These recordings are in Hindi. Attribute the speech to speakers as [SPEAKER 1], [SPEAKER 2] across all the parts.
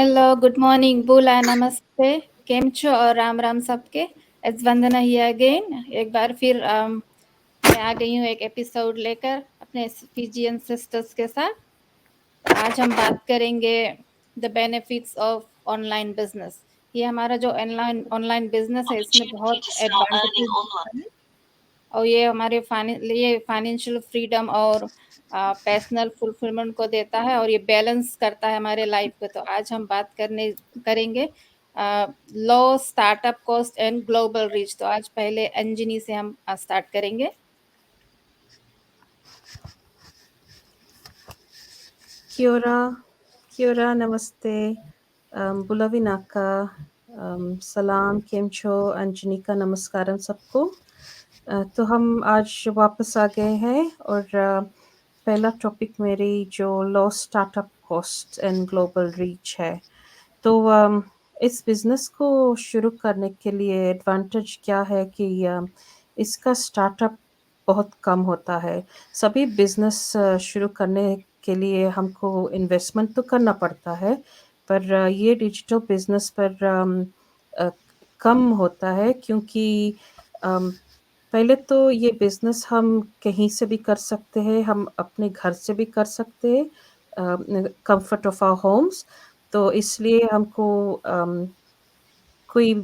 [SPEAKER 1] हेलो, गुड मॉर्निंग, बोला नमस्ते, केम छो और राम राम सबके। It's Vandana here again. एक बार फिर मैं आ गई हूँ एक एपिसोड लेकर अपने फिजियन सिस्टर्स के साथ। आज हम बात करेंगे the benefits of online business. ये हमारा जो ऑनलाइन ऑनलाइन बिजनेस है इसमें बहुत एडवांटेजेस है और ये हमारे लिए फाइनेंशियल फ्रीडम और पर्सनल फुलफिलमेंट को देता है और ये बैलेंस करता है हमारे लाइफ को। तो आज हम बात करेंगे low startup cost and global reach. तो आज पहले अंजनी से हम स्टार्ट करेंगे।
[SPEAKER 2] Kia ora, namaste, Bulavinaka, सलाम, केम छो, अंजनिका, नमस्कारम सबको। तो हम आज वापस आ गए हैं और पहला टॉपिक मेरी जो low startup cost and global reach है। तो इस बिज़नेस को शुरू करने के लिए एडवांटेज क्या है कि इसका स्टार्टअप बहुत कम होता है। सभी बिज़नेस शुरू करने के लिए हमको इन्वेस्टमेंट तो करना पड़ता है, पर ये डिजिटल बिज़नेस पर अ, कम होता है क्योंकि अम, पहले तो ये बिज़नेस हम कहीं से भी कर सकते हैं, हम अपने घर से भी कर सकते हैं, कंफर्ट ऑफ आवर होम्स। तो इसलिए हमको कोई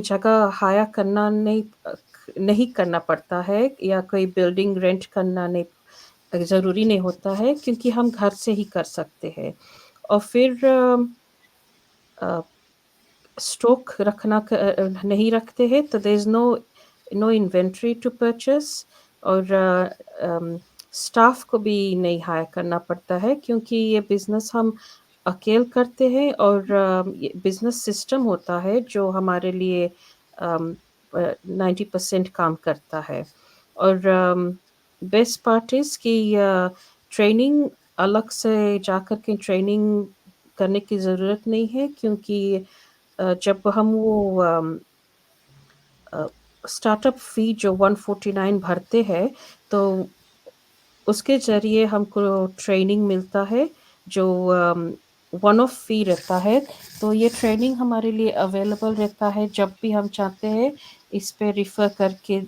[SPEAKER 2] जगह हायर करना नहीं करना पड़ता है या कोई बिल्डिंग रेंट करना नहीं ज़रूरी नहीं होता है क्योंकि हम घर से ही कर सकते हैं। और फिर अ, स्टॉक नहीं रखते हैं तो there is no inventory to purchase और स्टाफ को भी नहीं हायर करना पड़ता है क्योंकि ये बिज़नेस हम अकेले करते हैं और ये बिज़नेस सिस्टम होता है जो हमारे लिए 90% काम करता है। और बेस्ट पार्ट इज़ कि ट्रेनिंग अलग से जाकर के ट्रेनिंग करने की ज़रूरत नहीं है क्योंकि जब हम वो स्टार्टअप फ़ी जो 149 भरते हैं, तो उसके ज़रिए हमको ट्रेनिंग मिलता है जो वन ऑफ फ़ी रहता है। तो ये ट्रेनिंग हमारे लिए अवेलेबल रहता है जब भी हम चाहते हैं इस पे रिफ़र करके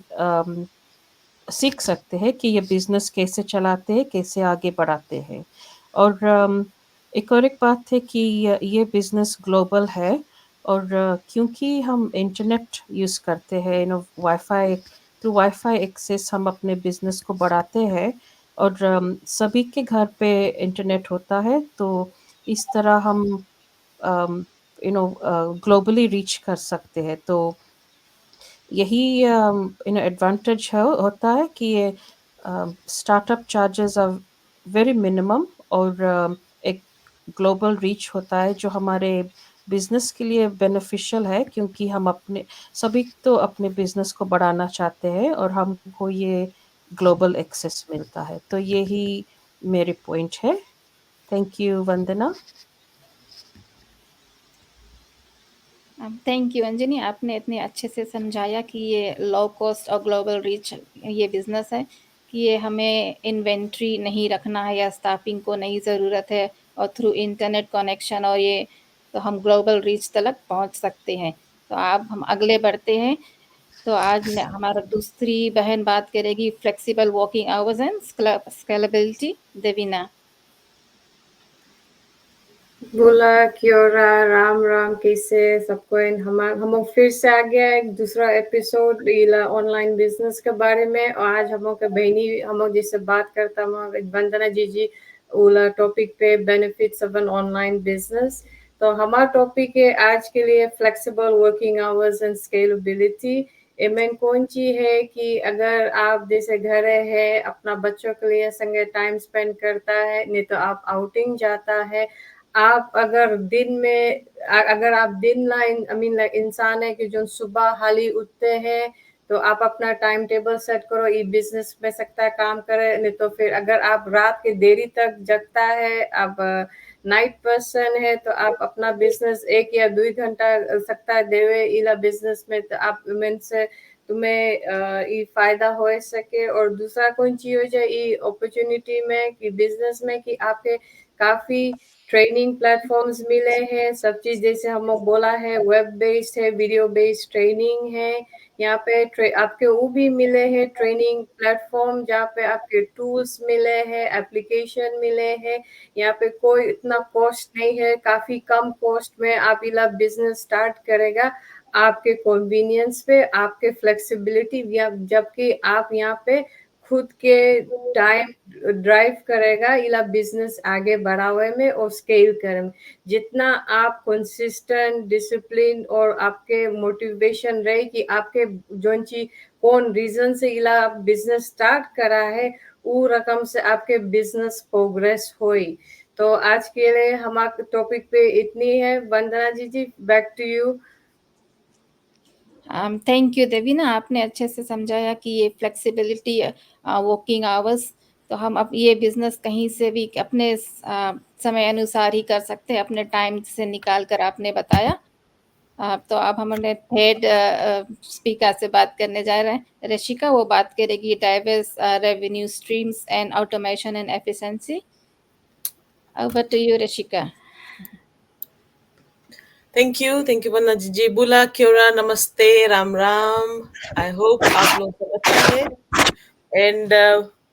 [SPEAKER 2] सीख सकते हैं कि ये बिज़नेस कैसे चलाते हैं, कैसे आगे बढ़ाते हैं। और एक बात है कि ये बिज़नेस ग्लोबल है और क्योंकि हम इंटरनेट यूज़ करते हैं, वाईफ़ाई एक्सेस हम अपने बिज़नेस को बढ़ाते हैं और सभी के घर पे इंटरनेट होता है, तो इस तरह हम ग्लोबली रीच कर सकते हैं। तो यही एडवांटेज होता है कि ये startup charges are very minimum और एक ग्लोबल रीच होता है जो हमारे बिजनेस के लिए बेनिफिशियल है क्योंकि हम अपने सभी तो अपने बिजनेस को बढ़ाना चाहते हैं और हमको ये ग्लोबल एक्सेस मिलता है। तो यही मेरे पॉइंट है। Thank you Vandana.
[SPEAKER 1] Thank you Anjani, आपने इतने अच्छे से समझाया कि ये लो कॉस्ट और ग्लोबल रीच ये बिज़नेस है कि ये हमें इन्वेंट्री नहीं रखना है या स्टाफिंग को नहीं ज़रूरत है और थ्रू इंटरनेट कनेक्शन और ये तो हम ग्लोबल रीच तक पहुंच सकते हैं। तो अब हम अगले बढ़ते हैं। तो आज हमारा दूसरी बहन बात करेगी flexible working hours and scalability, Devina.
[SPEAKER 3] बोला क्योरा राम राम कैसे सबको हम फिर से आ गया एक दूसरा एपिसोड इला ऑनलाइन बिजनेस के बारे में। और आज हम के बहनी हम जिससे बात करता हम वंदना जी उला टॉपिक पे benefits of an online business. तो हमारा टॉपिक है आज के लिए flexible working hours and scalability. Main कौन चीज है कि अगर आप जैसे घर है अपना बच्चों के लिए संगे टाइम स्पेंड करता है, नहीं तो आप आउटिंग जाता है। आप अगर दिन में अगर आप दिन लाइन इंसान है कि जो सुबह हाली उठते हैं, तो आप अपना टाइम टेबल सेट करो ये बिजनेस में सकता है काम करे। नहीं तो फिर अगर आप रात के देरी तक जगता है, आप नाइट पर्सन है, तो आप अपना बिजनेस 1 या 2 घंटा सकता है देवे इला बिजनेस में, तो आप में से तुम्हें ये फायदा हो सके। और दूसरा कौन चीज हो जाए ये अपॉर्चुनिटी में कि बिजनेस में कि आपके काफ़ी ट्रेनिंग प्लेटफॉर्म्स मिले हैं, सब चीज़ जैसे हम लोग बोला है वेब बेस्ड है, वीडियो बेस्ड ट्रेनिंग है। यहाँ पे आपके वो भी मिले हैं ट्रेनिंग प्लेटफॉर्म जहाँ पे आपके टूल्स मिले हैं, एप्लीकेशन मिले हैं। यहाँ पे कोई इतना कॉस्ट नहीं है, काफ़ी कम कॉस्ट में आप इला बिजनेस स्टार्ट करेगा आपके कन्वीनियंस पे, आपके फ्लेक्सिबिलिटी, जबकि आप यहाँ पे खुद के टाइम ड्राइव करेगा इला बिजनेस आगे बढ़ावे में और स्केल करे में। जितना आप कंसिस्टेंट डिसिप्लिन और आपके मोटिवेशन रहे कि आपके जोन चीज कौन रीजन से इला आप बिजनेस स्टार्ट करा है वो रकम से आपके बिजनेस प्रोग्रेस होई। तो आज के लिए हमारे टॉपिक पे इतनी है। Vandana ji back to you.
[SPEAKER 1] Thank you Devina, आपने अच्छे से समझाया कि ये फ्लेक्सिबिलिटी वर्किंग आवर्स, तो हम अब ये बिजनेस कहीं से भी अपने समय अनुसार ही कर सकते हैं, अपने टाइम से निकाल कर आपने बताया। तो अब हमने थर्ड स्पीकर से बात करने जा रहे हैं, ऋषिका। वो बात करेगी diverse revenue streams and automation and efficiency. Over to you Rishika.
[SPEAKER 4] Thank you Vandana ji. बुला क्योरा, नमस्ते, राम राम। आई होप आप लोग सब अच्छा है एंड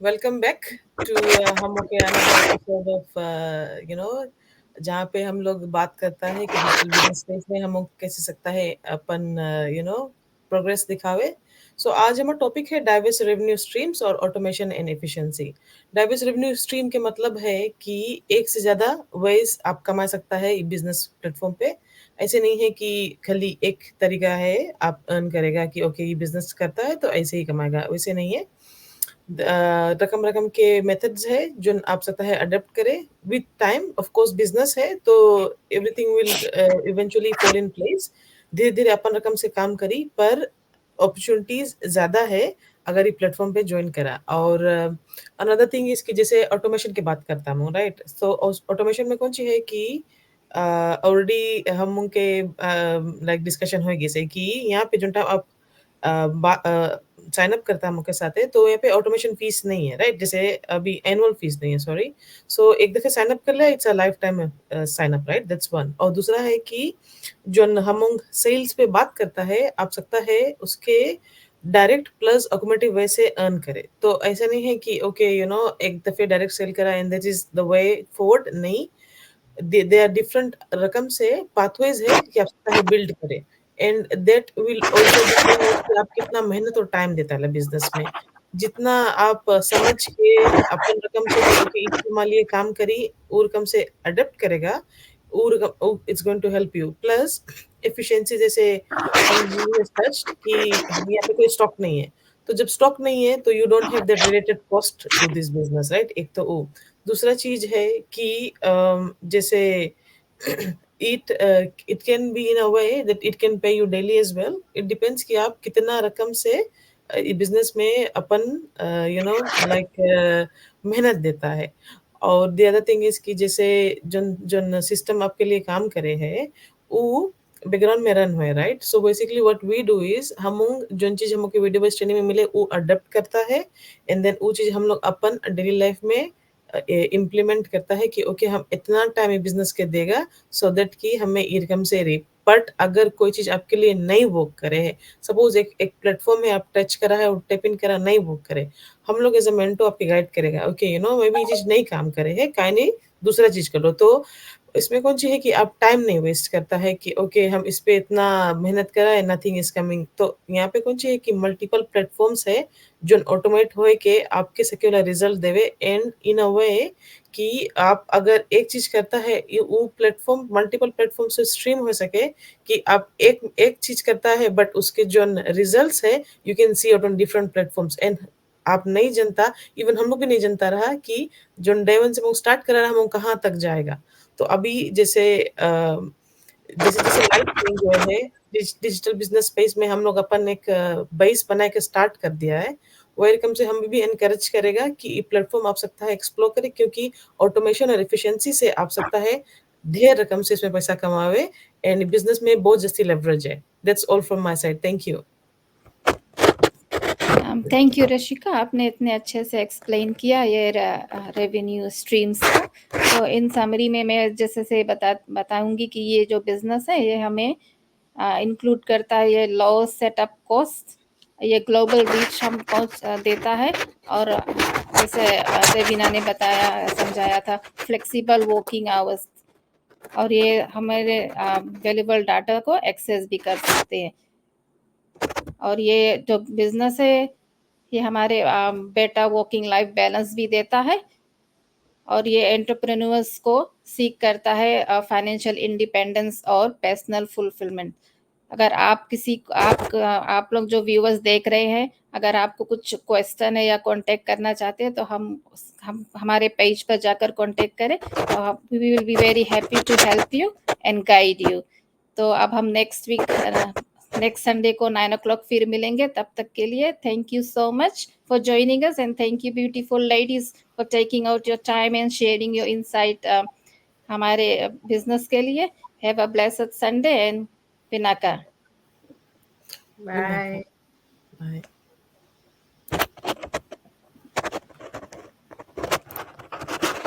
[SPEAKER 4] वेलकम बैक टू हम के अनदर एपिसोड ऑफ जहाँ पे हम लोग बात करता है कि डिजिटल बिजनेस स्पेस में हम कैसे सकता है अपन प्रोग्रेस दिखावे। सो आज हमारा टॉपिक है डाइवर्स रेवेन्यू स्ट्रीम्स और automation and efficiency. Diverse revenue stream के मतलब है कि एक से ज्यादा वेज आप कमा सकता है बिजनेस प्लेटफॉर्म पे। ऐसे नहीं है कि खाली एक तरीका है आप अर्न करेगा कि ओके ये बिजनेस करता है तो ऐसे ही कमाएगा, वैसे नहीं है। रकम रकम के मेथड्स है जो आप सकता है अडेप्ट करे with time. Of course business है तो everything will eventually fall in place. धीरे धीरे अपन रकम से काम करी पर अपॉर्चुनिटीज ज्यादा है अगर ये प्लेटफॉर्म पे ज्वाइन करा। और अनदर थिंग इसकी जैसे ऑटोमेशन की बात करता हूँ, राइट। सो ऑटोमेशन में कौन सी है कि ऑलरेडी हम उनके लाइक डिस्कशन होगी से कि यहाँ पे जो टाइम आप साइन अप करता है मुझके साथ है तो यहाँ पे ऑटोमेशन फीस नहीं है, राइट। जैसे अभी एनुअल फीस नहीं है, सॉरी। सो एक दफे साइन अप कर लिया, it's a lifetime sign up, right. That's one. और दूसरा है कि जो हम सेल्स पे बात करता है आप सकता है उसके डायरेक्ट प्लस ऑटोमेटिव वे से अर्न करे। तो ऐसा नहीं है कि ओके एक दफे डायरेक्ट सेल करा and that is the way forward, नहीं। दे आर डिफरेंट रकम से पाथवेज है कि आप सकता है बिल्ड करें and that will also depend कि आप कितना मेहनत और टाइम देता है बिजनेस में। जितना आप समझ के अपन रकम से कि ओके मान लिए काम करी वो रकम से अडेप्ट करेगा वो रकम it's going to help you. Plus efficiency जैसे हम टच कि यहाँ पे कोई स्टॉक नहीं है, तो जब स्टॉक नहीं है तो you don't have that related cost to this business, right. एक तो वो। दूसरा चीज है कि जैसे it can be in a way that it can pay you daily as well. It depends कि आप कितना रकम से बिजनेस में अपन लाइक मेहनत देता है। और द अदर थिंग इज कि जैसे जन जन सिस्टम आपके लिए काम करे है वो बैकग्राउंड में रन हुए, right. So basically what we do is हम जो चीज हमको वीडियो बेस्ड ट्रेनिंग में मिले वो अडेप्ट करता है एंड देन वो चीज हम लोग अपन डेली लाइफ में इम्प्लीमेंट करता है कि ओके हम इतना टाइम बिजनेस के देगा सो दैट कि हमें इनकम से रे। बट अगर कोई चीज आपके लिए नहीं वर्क करे है, सपोज एक प्लेटफॉर्म है आप टच करा है और टेप इन करा नहीं वर्क करे, हम लोग एज अ मेंटो आपकी गाइड करेगा ओके मे बी ये चीज नहीं काम करे है, काहे नहीं दूसरा चीज कर लो। तो इसमें कौन सी है कि आप टाइम नहीं वेस्ट करता है कि ओके हम इस पे इतना मेहनत करा है, नथिंग इज कमिंग। तो यहाँ पे कौन सी है कि मल्टीपल प्लेटफॉर्म्स है जो ऑटोमेट होए के आपके सेक्युलर रिजल्ट देवे एंड इन अ वे कि आप अगर एक चीज करता है वो प्लेटफॉर्म मल्टीपल प्लेटफॉर्म से स्ट्रीम हो सके कि आप एक चीज करता है बट उसके जो रिजल्ट्स है you can see out on different platforms. And आप नहीं जनता, इवन हम लोग भी नहीं जनता रहा कि जो डे वन से वो स्टार्ट करा रहा हम कहाँ तक जाएगा। तो अभी जैसे जैसे जैसे लाइफ चेंज हुए है डिजिटल बिजनेस स्पेस में हम लोग अपन एक बेस बना के स्टार्ट कर दिया है। वो रकम से हम भी एनकरेज करेगा कि ये प्लेटफॉर्म आप सकता है एक्सप्लोर करे क्योंकि ऑटोमेशन और एफिशिएंसी से आप सकता है ढेर रकम से इसमें पैसा कमावे एंड बिजनेस में बहुत जस्ती लेवरेज है। That's all from my side. Thank you.
[SPEAKER 1] Thank you Rashika, आपने इतने अच्छे से एक्सप्लेन किया ये रेवेन्यू स्ट्रीम्स को। तो इन समरी में मैं जैसे से बताऊंगी कि ये जो बिजनेस है ये हमें इंक्लूड करता है ये लो सेटअप कॉस्ट, ये ग्लोबल रीच हमको देता है, और जैसे रेविना ने बताया समझाया था फ्लेक्सिबल वर्किंग आवर्स, और ये हमारे वैल्यूबल डाटा को एक्सेस भी कर सकते हैं। और ये जो बिजनेस है ये हमारे बेटा वर्किंग लाइफ बैलेंस भी देता है, और ये एंटरप्रेन्योर्स को सीख करता है फाइनेंशियल इंडिपेंडेंस और पर्सनल फुलफिलमेंट। अगर आप लोग जो व्यूअर्स देख रहे हैं, अगर आपको कुछ क्वेश्चन है या कांटेक्ट करना चाहते हैं तो हम हमारे पेज पर जाकर कांटेक्ट करें, तो we will be very happy to help you and guide you. तो अब हम नेक्स्ट संडे को 9 o'clock फिर मिलेंगे। तब तक के लिए thank you so much for joining us, and thank you beautiful ladies for taking out your time and sharing your insight हमारे बिजनेस के लिए। Have a blessed Sunday and Pinaka.
[SPEAKER 3] Bye.
[SPEAKER 4] Bye.